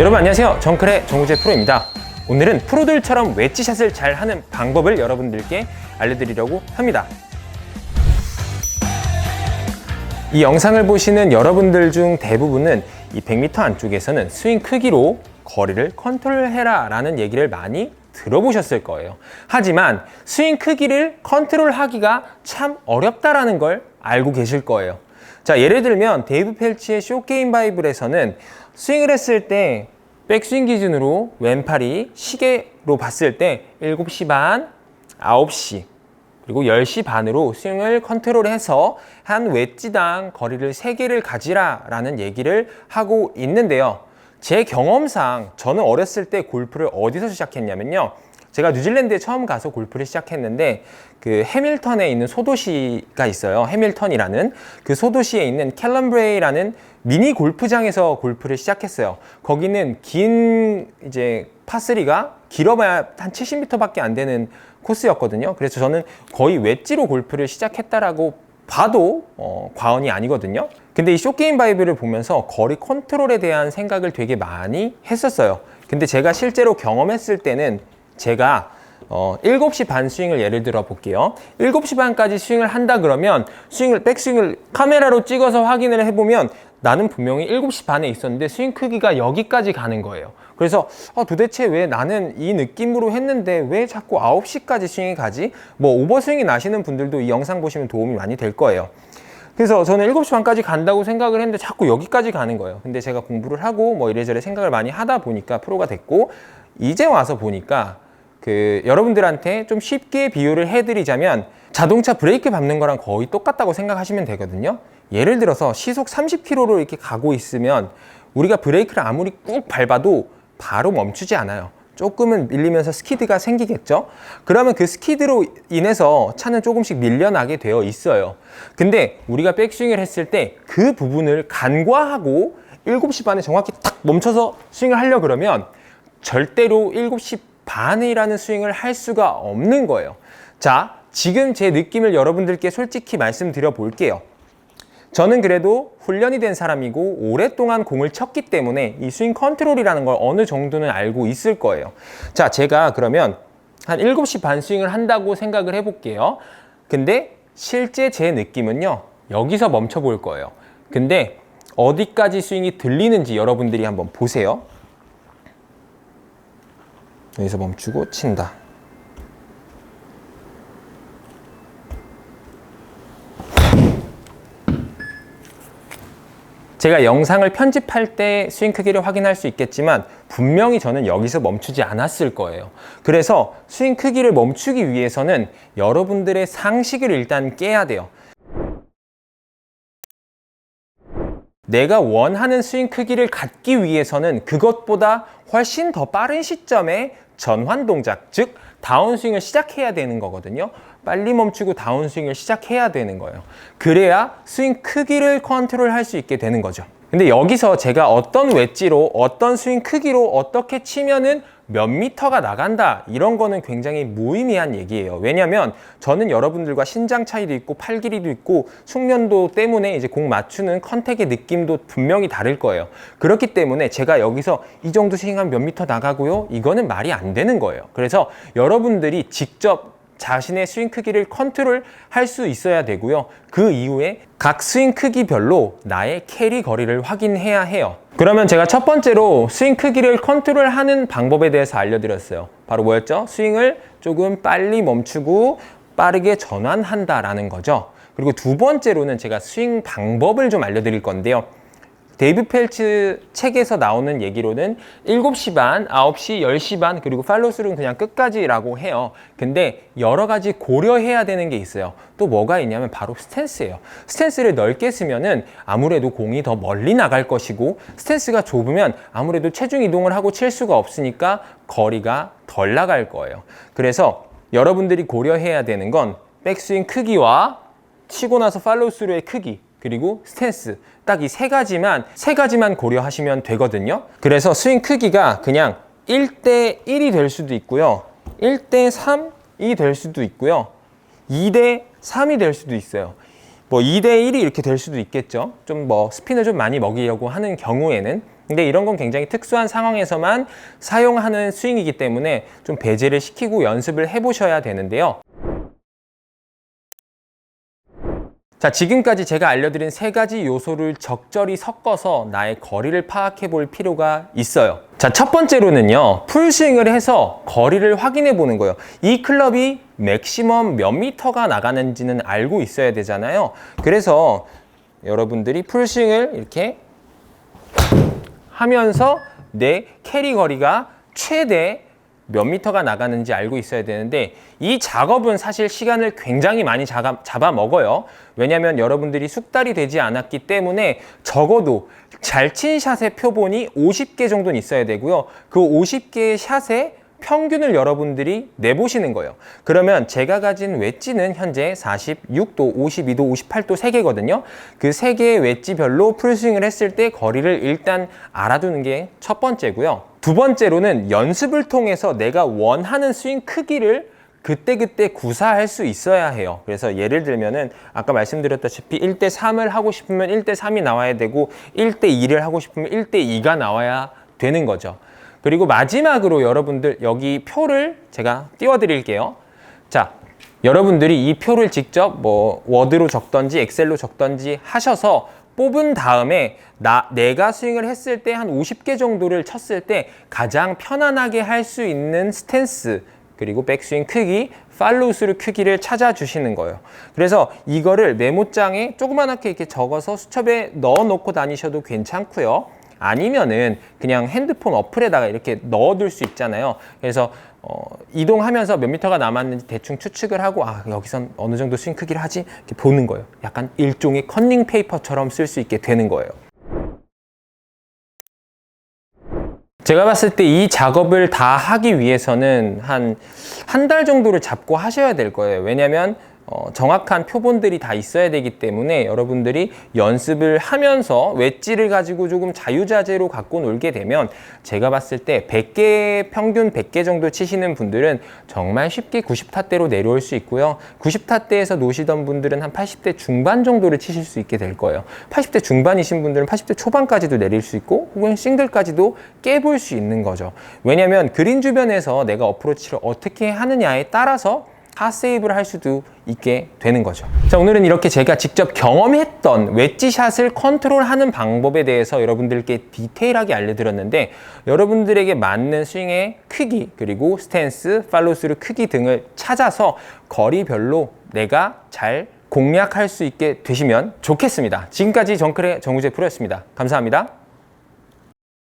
여러분 안녕하세요. 정클의 정우재 프로입니다. 오늘은 프로들처럼 웨지샷을 잘 하는 방법을 여러분들께 알려드리려고 합니다. 이 영상을 보시는 여러분들 중 대부분은 이 100m 안쪽에서는 스윙 크기로 거리를 컨트롤해라 라는 얘기를 많이 들어보셨을 거예요. 하지만 스윙 크기를 컨트롤하기가 참 어렵다라는 걸 알고 계실 거예요. 자, 예를 들면 데이브 펠치의 쇼게임 바이블에서는 스윙을 했을 때 백스윙 기준으로 왼팔이 시계로 봤을 때 7시 반, 9시 그리고 10시 반으로 스윙을 컨트롤해서 한 웨지당 거리를 3개를 가지라 라는 얘기를 하고 있는데요. 제 경험상 저는 어렸을 때 골프를 어디서 시작했냐면요. 제가 뉴질랜드에 처음 가서 골프를 시작했는데 그 해밀턴에 있는 소도시가 있어요. 해밀턴이라는 그 소도시에 있는 캘럼브레이라는 미니 골프장에서 골프를 시작했어요. 거기는 긴 이제 파3가 길어봐야 한 70m밖에 안 되는 코스였거든요. 그래서 저는 거의 웨지로 골프를 시작했다라고 봐도 과언이 아니거든요. 근데 이 쇼게임 바이블을 보면서 거리 컨트롤에 대한 생각을 되게 많이 했었어요. 근데 제가 실제로 경험했을 때는 제가 7시 반 스윙을 예를 들어 볼게요. 7시 반까지 스윙을 한다 그러면 백스윙을 카메라로 찍어서 확인을 해보면 나는 분명히 7시 반에 있었는데 스윙 크기가 여기까지 가는 거예요. 그래서 도대체 왜 나는 이 느낌으로 했는데 왜 자꾸 9시까지 스윙이 가지? 뭐 오버스윙이 나시는 분들도 이 영상 보시면 도움이 많이 될 거예요. 그래서 저는 7시 반까지 간다고 생각을 했는데 자꾸 여기까지 가는 거예요. 근데 제가 공부를 하고 뭐 이래저래 생각을 많이 하다 보니까 프로가 됐고, 이제 와서 보니까 여러분들한테 좀 쉽게 비유를 해드리자면 자동차 브레이크 밟는 거랑 거의 똑같다고 생각하시면 되거든요. 예를 들어서 시속 30km로 이렇게 가고 있으면 우리가 브레이크를 아무리 꾹 밟아도 바로 멈추지 않아요. 조금은 밀리면서 스키드가 생기겠죠. 그러면 그 스키드로 인해서 차는 조금씩 밀려나게 되어 있어요. 근데 우리가 백스윙을 했을 때 그 부분을 간과하고 7시 반에 정확히 딱 멈춰서 스윙을 하려고 그러면 절대로 7시 반이라는 스윙을 할 수가 없는 거예요. 자, 지금 제 느낌을 여러분들께 솔직히 말씀드려 볼게요. 저는 그래도 훈련이 된 사람이고 오랫동안 공을 쳤기 때문에 이 스윙 컨트롤이라는 걸 어느 정도는 알고 있을 거예요. 자, 제가 그러면 한 7시 반 스윙을 한다고 생각을 해볼게요. 근데 실제 제 느낌은요, 여기서 멈춰 볼 거예요. 근데 어디까지 스윙이 들리는지 여러분들이 한번 보세요. 여기서 멈추고 친다. 제가 영상을 편집할 때 스윙 크기를 확인할 수 있겠지만 분명히 저는 여기서 멈추지 않았을 거예요. 그래서 스윙 크기를 멈추기 위해서는 여러분들의 상식을 일단 깨야 돼요. 내가 원하는 스윙 크기를 갖기 위해서는 그것보다 훨씬 더 빠른 시점에 전환 동작, 즉 다운스윙을 시작해야 되는 거거든요. 빨리 멈추고 다운스윙을 시작해야 되는 거예요. 그래야 스윙 크기를 컨트롤할 수 있게 되는 거죠. 근데 여기서 제가 어떤 웨지로 어떤 스윙 크기로 어떻게 치면은 몇 미터가 나간다, 이런 거는 굉장히 무의미한 얘기예요. 왜냐면 저는 여러분들과 신장 차이도 있고 팔 길이도 있고 숙련도 때문에 이제 공 맞추는 컨택의 느낌도 분명히 다를 거예요. 그렇기 때문에 제가 여기서 이 정도 스윙하면 몇 미터 나가고요, 이거는 말이 안 되는 거예요. 그래서 여러분들이 직접 자신의 스윙 크기를 컨트롤할 수 있어야 되고요. 그 이후에 각 스윙 크기별로 나의 캐리 거리를 확인해야 해요. 그러면 제가 첫 번째로 스윙 크기를 컨트롤하는 방법에 대해서 알려드렸어요. 바로 뭐였죠? 스윙을 조금 빨리 멈추고 빠르게 전환한다라는 거죠. 그리고 두 번째로는 제가 스윙 방법을 좀 알려드릴 건데요. 데이브 펠츠 책에서 나오는 얘기로는 7시 반, 9시, 10시 반, 그리고 팔로우스루는 그냥 끝까지라고 해요. 근데 여러 가지 고려해야 되는 게 있어요. 또 뭐가 있냐면 바로 스탠스예요. 스탠스를 넓게 쓰면은 아무래도 공이 더 멀리 나갈 것이고, 스탠스가 좁으면 아무래도 체중 이동을 하고 칠 수가 없으니까 거리가 덜 나갈 거예요. 그래서 여러분들이 고려해야 되는 건 백스윙 크기와 치고 나서 팔로우스루의 크기, 그리고 스탠스, 딱 이 세 가지만 고려하시면 되거든요. 그래서 스윙 크기가 그냥 1대1이 될 수도 있고요, 1대3이 될 수도 있고요, 2대3이 될 수도 있어요. 뭐 2대1이 이렇게 될 수도 있겠죠. 좀 뭐 스핀을 좀 많이 먹이려고 하는 경우에는. 근데 이런 건 굉장히 특수한 상황에서만 사용하는 스윙이기 때문에 좀 배제를 시키고 연습을 해보셔야 되는데요. 자, 지금까지 제가 알려드린 세 가지 요소를 적절히 섞어서 나의 거리를 파악해 볼 필요가 있어요. 자, 첫 번째로는요, 풀스윙을 해서 거리를 확인해 보는 거예요. 이 클럽이 맥시멈 몇 미터가 나가는지는 알고 있어야 되잖아요. 그래서 여러분들이 풀스윙을 이렇게 하면서 내 캐리 거리가 최대 몇 미터가 나가는지 알고 있어야 되는데, 이 작업은 사실 시간을 굉장히 많이 잡아먹어요. 왜냐하면 여러분들이 숙달이 되지 않았기 때문에 적어도 잘 친 샷의 표본이 50개 정도는 있어야 되고요. 그 50개의 샷의 평균을 여러분들이 내보시는 거예요. 그러면 제가 가진 웨지는 현재 46도, 52도, 58도 3개거든요. 그 3개의 웨지별로 풀스윙을 했을 때 거리를 일단 알아두는 게 첫 번째고요. 두 번째로는 연습을 통해서 내가 원하는 스윙 크기를 그때그때 구사할 수 있어야 해요. 그래서 예를 들면은 아까 말씀드렸다시피 1대3을 하고 싶으면 1대3이 나와야 되고 1대2를 하고 싶으면 1대2가 나와야 되는 거죠. 그리고 마지막으로 여러분들 여기 표를 제가 띄워드릴게요. 자, 여러분들이 이 표를 직접 뭐 워드로 적던지 엑셀로 적던지 하셔서 뽑은 다음에 내가 스윙을 했을 때 한 50개 정도를 쳤을 때 가장 편안하게 할 수 있는 스탠스, 그리고 백스윙 크기, 팔로우 스루 크기를 찾아주시는 거예요. 그래서 이거를 메모장에 조그맣게 이렇게 적어서 수첩에 넣어놓고 다니셔도 괜찮고요. 아니면은 그냥 핸드폰 어플에다가 이렇게 넣어둘 수 있잖아요. 그래서 이동하면서 몇 미터가 남았는지 대충 추측을 하고, 아, 여기선 어느 정도 스윙 크기를 하지? 이렇게 보는 거예요. 약간 일종의 컨닝 페이퍼처럼 쓸 수 있게 되는 거예요. 제가 봤을 때 이 작업을 다 하기 위해서는 한 달 정도를 잡고 하셔야 될 거예요. 왜냐면 정확한 표본들이 다 있어야 되기 때문에 여러분들이 연습을 하면서 웨지를 가지고 조금 자유자재로 갖고 놀게 되면 제가 봤을 때 100개, 평균 100개 정도 치시는 분들은 정말 쉽게 90타대로 내려올 수 있고요. 90타대에서 노시던 분들은 한 80대 중반 정도를 치실 수 있게 될 거예요. 80대 중반이신 분들은 80대 초반까지도 내릴 수 있고 혹은 싱글까지도 깨볼 수 있는 거죠. 왜냐하면 그린 주변에서 내가 어프로치를 어떻게 하느냐에 따라서 핫세이브를 할 수도 있게 되는 거죠. 자, 오늘은 이렇게 제가 직접 경험했던 웨지샷을 컨트롤하는 방법에 대해서 여러분들께 디테일하게 알려드렸는데, 여러분들에게 맞는 스윙의 크기, 그리고 스탠스, 팔로우스루 크기 등을 찾아서 거리별로 내가 잘 공략할 수 있게 되시면 좋겠습니다. 지금까지 정클의 정우재 프로였습니다. 감사합니다.